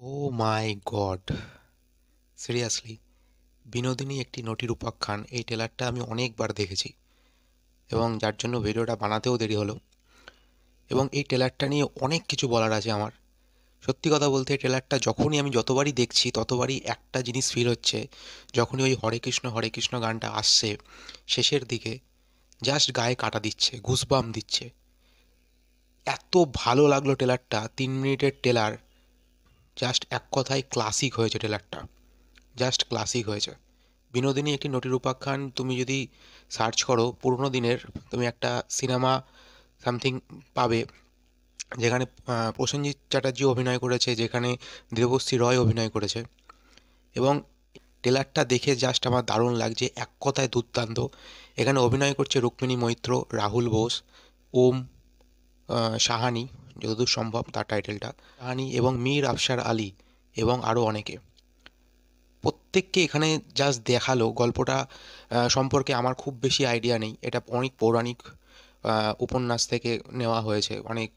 ও মাই god! Seriously, Binodini একটি নটির উপাখ্যান এই ট্রেলারটা আমি অনেকবার দেখেছি এবং যার জন্য ভিডিওটা বানাতেও দেরি হলো। এবং এই ট্রেলারটা নিয়ে অনেক কিছু বলার আছে আমার। সত্যি কথা বলতে এই ট্রেলারটা যখনই আমি যতবারই দেখছি ততবারই একটা জিনিস ফিল হচ্ছে, যখনই ওই হরে কৃষ্ণ গানটা আসছে শেষের দিকে, জাস্ট গায়ে কাটা দিচ্ছে, গুজবাম দিচ্ছে। এত ভালো লাগলো ট্রেলারটা, 3 মিনিটের ট্রেলার। জাস্ট এক কথায় ক্লাসিক হয়েছে ট্রেলারটা, জাস্ট ক্লাসিক হয়েছে। বিনোদিনী একটি নটির উপাখ্যান তুমি যদি সার্চ করো পুরোনো দিনের, তুমি একটা সিনেমা সামথিং পাবে, যেখানে প্রসেনজিৎ চ্যাটার্জি অভিনয় করেছে, যেখানে দেবশ্রী রয় অভিনয় করেছে। এবং ট্রেলারটা দেখে জাস্ট আমার দারুণ লাগছে, এক কথায় দুর্দান্ত। এখানে অভিনয় করছে রুক্মিণী মৈত্র, রাহুল বোস, ওম সাহানি, যতদূর সম্ভব তার টাইটেলটা সাহানি, এবং মীর আফসার আলী, এবং আরও অনেকে। প্রত্যেককে এখানে জাস্ট দেখালো গল্পটা সম্পর্কে আমার খুব বেশি আইডিয়া নেই। এটা অনেক পৌরাণিক উপন্যাস থেকে নেওয়া হয়েছে, অনেক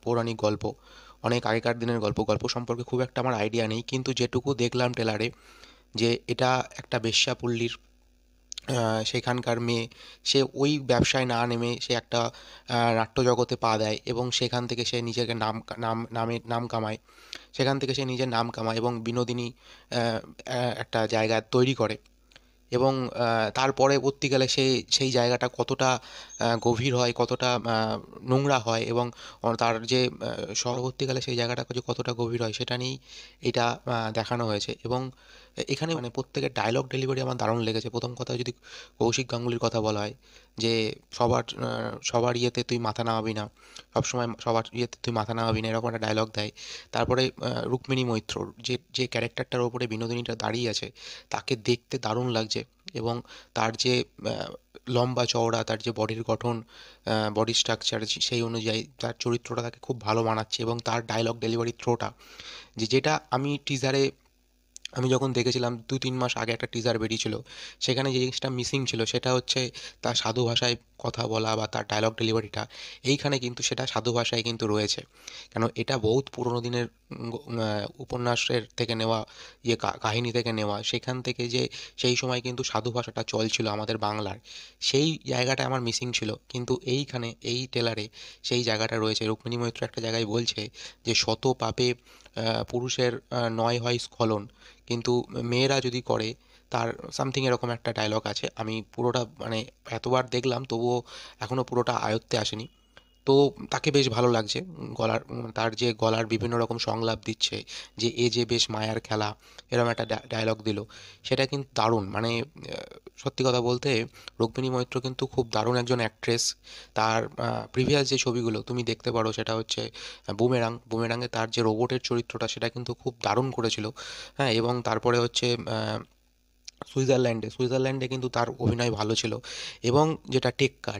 পৌরাণিক গল্প, অনেক আগেকার দিনের গল্প। গল্প সম্পর্কে খুব একটা আমার আইডিয়া নেই, কিন্তু যেটুকু দেখলাম ট্রেলারে, যে এটা একটা বেশ্যাপল্লীর সেখানকার মেয়ে, সে ওই ব্যবসায় না নেমে সে একটা নাট্যজগতে পা দেয় এবং সেখান থেকে সে নিজেকে নাম কামায়। সেখান থেকে সে নিজের নাম কামায় এবং বিনোদিনী একটা জায়গা তৈরি করে। এবং তার পরবর্তীকালে সেই জায়গাটা কতটা গভীর হয়, কতটা নোংরা হয়, এবং তার যে পরবর্তীকালে সেই জায়গাটা যে কতটা গভীর হয় সেটা নিয়েই এটা দেখানো হয়েছে। এবং এখানে মানে প্রত্যেকের ডায়লগ ডেলিভারি আমার দারুণ লেগেছে। প্রথম কথা যদি কৌশিক গাঙ্গুলির কথা বলা হয়, যে সবার ইয়েতে তুই মাথা নামাবি না, সবসময় সবার ইয়েতে তুই মাথা নামাবি না, এরকম একটা ডায়লগ দেয়। তারপরে রুক্মিণী মৈত্র, যে ক্যারেক্টারটার ওপরে বিনোদিনীটা দাঁড়িয়ে আছে, তাকে দেখতে দারুণ লাগছে। এবং তার যে লম্বা চওড়া, তার যে বডির গঠন, বডি স্ট্রাকচার, সেই অনুযায়ী তার চরিত্রটা তাকে খুব ভালো মানাচ্ছে। এবং তার ডায়লগ ডেলিভারি থ্রোটা, যেটা আমি টিজারে, আমি যখন দেখেছিলাম 2-3 মাস আগে একটা টিজার বেরিয়েছিল, সেখানে যে জিনিসটা মিসিং ছিল সেটা হচ্ছে তার সাধু ভাষায় কথা বলা বা তার ডায়লগ ডেলিভারিটা। এইখানে কিন্তু সেটা সাধু ভাষায় কিন্তু রয়েছে, কেন এটা বহুত পুরোনো দিনের উপন্যাসের থেকে নেওয়া, কাহিনী থেকে নেওয়া। সেখান থেকে যে সেই সময় কিন্তু সাধু ভাষাটা চলছিল আমাদের বাংলার, সেই জায়গাটা আমার মিসিং ছিল। কিন্তু এইখানে এই ট্রেলারে সেই জায়গাটা রয়েছে। রুক্মিণী মৈত্র একটা জায়গায় বলছে যে শত পাপে পুরুষের নয় হয় স্খলন, কিন্তু মেয়েরা যদি করে তার সামথিং এরকম একটা ডায়লগ আছে। আমি পুরোটা মানে এতবার দেখলাম তবুও এখনও পুরোটা আয়ত্তে আসেনি। তো তাকে বেশ ভালো লাগছে। তার যে গলার বিভিন্ন রকম সংলাপ দিচ্ছে, যে এ যে বেশ মায়ার খেলা, এরকম একটা ডায়লগ দিল, সেটা কিন্তু দারুণ। মানে সত্যি কথা বলতে রুক্মিণী মৈত্র কিন্তু খুব দারুণ একজন অ্যাক্ট্রেস। তার প্রিভিয়াস যে ছবিগুলো তুমি দেখতে পারো, সেটা হচ্ছে বুমেরাঙে তার যে রোবটের চরিত্রটা, সেটা কিন্তু খুব দারুণ করেছিল। হ্যাঁ, এবং তারপরে হচ্ছে সুইজারল্যান্ডে কিন্তু তার অভিনয় ভালো ছিল। এবং যেটা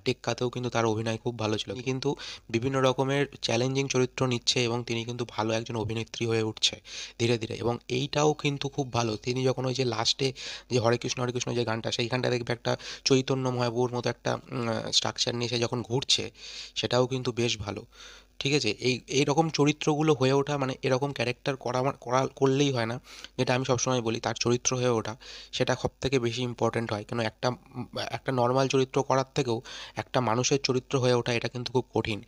টেক্কাতেও কিন্তু তার অভিনয় খুব ভালো ছিল। তিনি কিন্তু বিভিন্ন রকমের চ্যালেঞ্জিং চরিত্র নিচ্ছে এবং তিনি কিন্তু ভালো একজন অভিনেত্রী হয়ে উঠছে ধীরে ধীরে। এবং এইটাও কিন্তু খুব ভালো, তিনি যখন ওই যে লাস্টে যে হরে কৃষ্ণ যে গানটা, সেই গানটা দেখবে একটা চৈতন্য মহাপ্রভুর মতো একটা স্ট্রাকচার নিয়ে সে যখন ঘুরছে, সেটাও কিন্তু বেশ ভালো। ঠিক আছে, এইরকম চরিত্রগুলো হয়ে ওঠা, মানে এরকম ক্যারেক্টার করলেই হয় না। যেটা আমি সবসময় বলি, তার চরিত্র হয়ে ওঠা সেটা সবথেকে বেশি ইম্পর্ট্যান্ট হয়। কেন একটা নর্মাল চরিত্র করার থেকেও একটা মানুষের চরিত্র হয়ে ওঠা, এটা কিন্তু খুব কঠিন।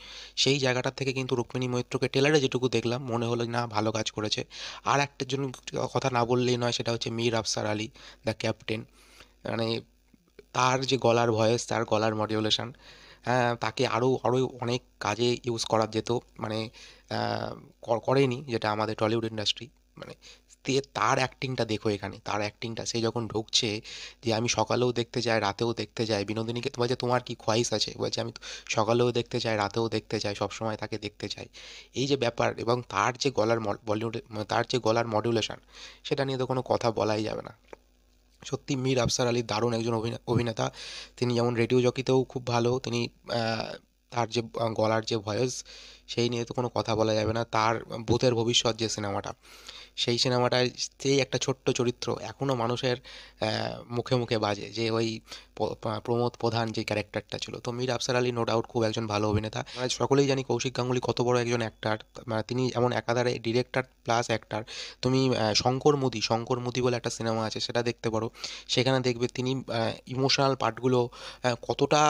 সেই জায়গাটার থেকে কিন্তু রুক্মিণী মৈত্রকে ট্রেলারে যেটুকু দেখলাম মনে হলো না ভালো কাজ করেছে। আর একটা জন্য কথা না বললেই নয়, সেটা হচ্ছে মীর আফসার আলী, দ্য ক্যাপ্টেন। মানে তার যে গলার ভয়েস, তার গলার মডিউলেশন, হ্যাঁ, তাকে আরও আরও অনেক কাজে ইউজ করা যেত। মানে করেনি, যেটা আমাদের টলিউড ইন্ডাস্ট্রি। মানে তার অ্যাক্টিংটা দেখো এখানে, তার অ্যাক্টিংটা, সে যখন ঢুকছে, যে আমি সকালেও দেখতে চাই রাতেও দেখতে চাই বিনোদিনীকে, বলছে তোমার কি খোয়াইশ আছে, বলছে আমি তো সকালেও দেখতে চাই রাতেও দেখতে চাই, সবসময় তাকে দেখতে চাই। এই যে ব্যাপার, এবং তার যে বলিউড, তার যে গলার মডিউলেশন, সেটা নিয়ে তো কোনো কথা বলাই যাবে না। সত্যি মীর আফসার আলী দারুণ একজন অভিনেতা। তিনি যেমন রেডিও জকিতেও খুব ভালো, তিনি তার যে গলার যে ভয়েস, সেই নিয়ে তো কোনো কথা বলা যাবে না। তার ভূতের ভবিষ্যৎ যে সিনেমাটা, সেই সিনেমাটায় সেই একটা ছোট্ট চরিত্র এখনও মানুষের মুখে মুখে বাজে, যে ওই প্রমোদ প্রধান যে ক্যারেক্টারটা ছিল। তো মীর আফসার আলী নো ডাউট খুব একজন ভালো অভিনেতা। আমরা সকলেই জানি কৌশিক গাঙ্গুলি কত বড় একজন অ্যাক্টার। মানে তিনি এমন একাধারে ডিরেক্টর প্লাস অ্যাক্টার। তুমি শঙ্কর মুদি বলে একটা সিনেমা আছে, সেটা দেখতে পারো। সেখানে দেখবে তিনি ইমোশনাল পার্টগুলো কতটা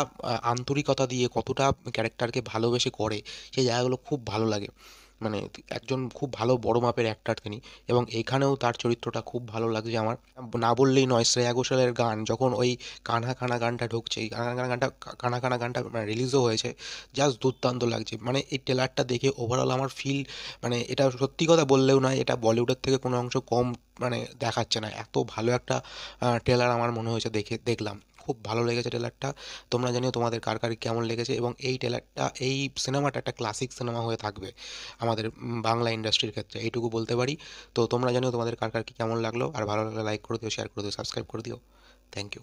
আন্তরিকতা দিয়ে, কতটা ক্যারেক্টারকে ভালোবেসে করে, সেই জায়গাগুলো খুব ভালো লাগে। মানে একজন খুব ভালো বড় মাপের অ্যাক্টার তিনি। এবং এখানেও তার চরিত্রটা খুব ভালো লাগছে আমার। না বললেই নয়, শ্রেয়া ঘোষালের গান যখন ওই কানহা কানা গানটা ঢুকছে, এই কানা কানা গানটা রিলিজও হয়েছে, জাস্ট দুর্দান্ত লাগছে। মানে এই ট্রেলারটা দেখে ওভারঅল আমার ফিল, মানে এটা সত্যি কথা বললেও নয়, এটা বলিউডের থেকে কোনো অংশ কম মানে দেখাচ্ছে না। এত ভালো একটা ট্রেলার আমার মনে হয়েছে, দেখলাম খুব ভালো লেগেছে ট্রেলারটা। তোমরা জানিও তোমাদের কার কার কেমন লেগেছে। এবং এই ট্রেলারটা, এই সিনেমাটা একটা ক্লাসিক সিনেমা হয়ে থাকবে আমাদের বাংলা ইন্ডাস্ট্রির ক্ষেত্রে, এইটুকু বলতে পারি। তো তোমরা জানিও তোমাদের কার কার কি কেমন লাগলো, আর ভালো লাগলে লাইক করে দিও, শেয়ার করে দিও, সাবস্ক্রাইব করে দিও। Thank you.